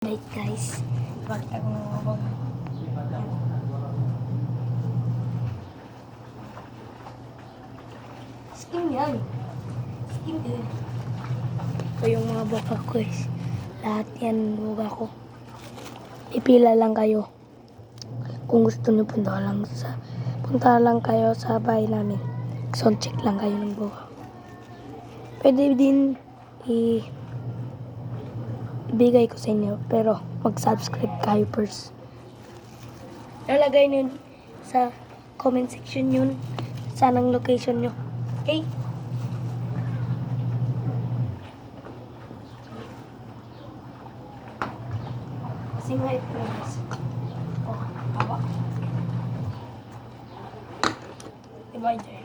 Right guys, bakit ako nangabang? Skim yan. Skim yan. Ito yung mga buka ko guys. Lahat yan buka ko. Ipila lang kayo. Kung gusto nyo punta lang kayo sa bahay namin. Sound check lang kayo ng buka. Pwede din ibigay ko sa inyo, pero mag-subscribe kayo first. Lalagay nyo sa comment section yun, saan ang location nyo. Okay? Kasi nga ito guys. Oh, tawa. Diba dyan?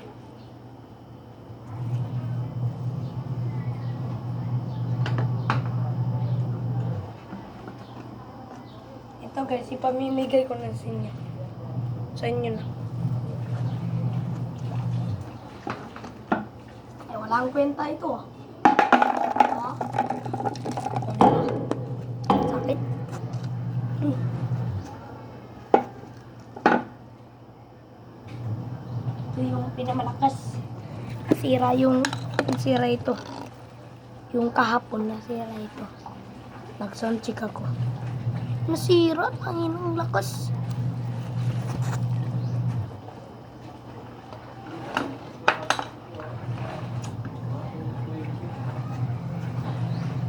Ito guys, ipamimigay ko na sa inyo. Sa inyo na. Eh, wala ang kwenta ito ah. Ah. Sakit. Ito yung pinamalakas. Nasira ito. Yung kahapon nasira ito. Nag-sound check ako. Nasira, ang lakas.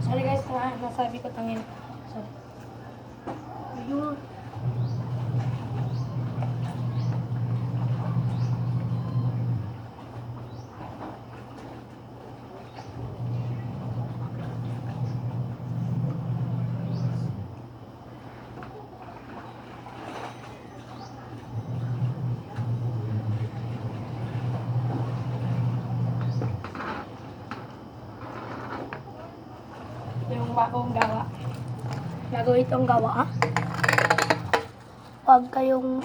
Sorry guys, nasabi ko tangin. Sorry. Ayun. Yung bagong gawa. Bago itong gawa, ah. Huwag kayong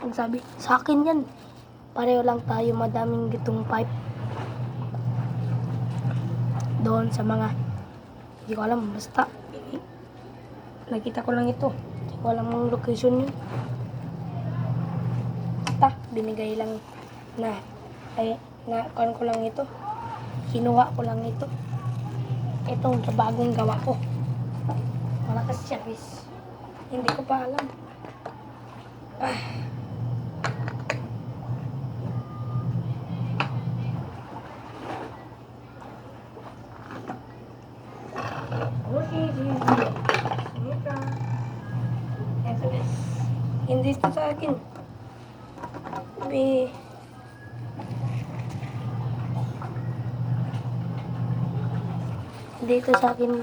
magsabi, sa akin yan. Pareho lang tayo, madaming gitong pipe. Doon sa mga, hindi ko alam, basta. Nakita ko lang ito. Hindi ko alam ang location yun. Basta, binigay lang kuhan ko lang ito. Kinuha ko lang ito. Itong sa bagong gawa ko. Malakas siya guys. Hindi ko pa alam. Ito guys. Hindi ito sa akin. Dito sa akin,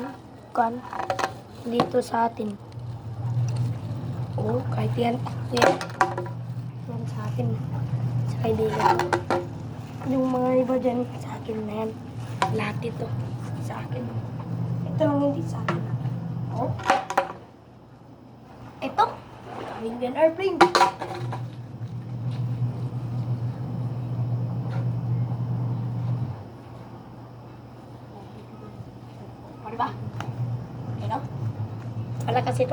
dito sa atin. Oh, kahit yan. Yan sa akin. Sa kaibigan. Yung mga iba dyan, sa akin na yan. Lahat ito, sa akin. Ito lang hindi sa akin. Oh. Ito. Indian airplane. Diba? You know? Malakas ito.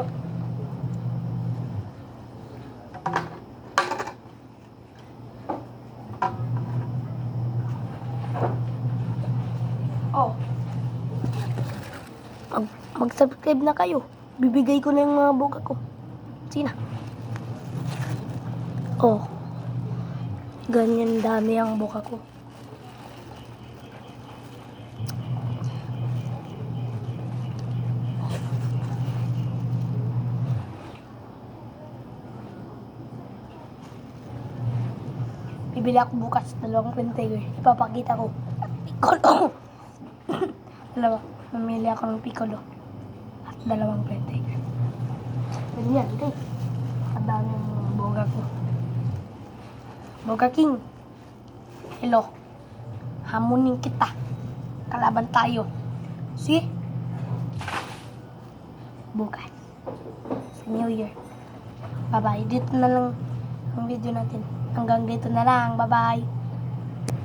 Oh. Mag-subscribe na kayo. Bibigay ko na yung mga buka ko. Sina? Oh. Ganyan dami ang buka ko. Bibili ako bukas, 2 container. Ipapakita ko. Piccolo! Dalawa. Mamili ako ng piccolo. At 2 container. Ganyan, okay. Kadami yung boga ko. Boga King. Hello. Hamunin kita. Kalaban tayo. See? Bukas. Sa New Year. Bye-bye. Dito na lang ang video natin. Hanggang dito na lang. Bye-bye.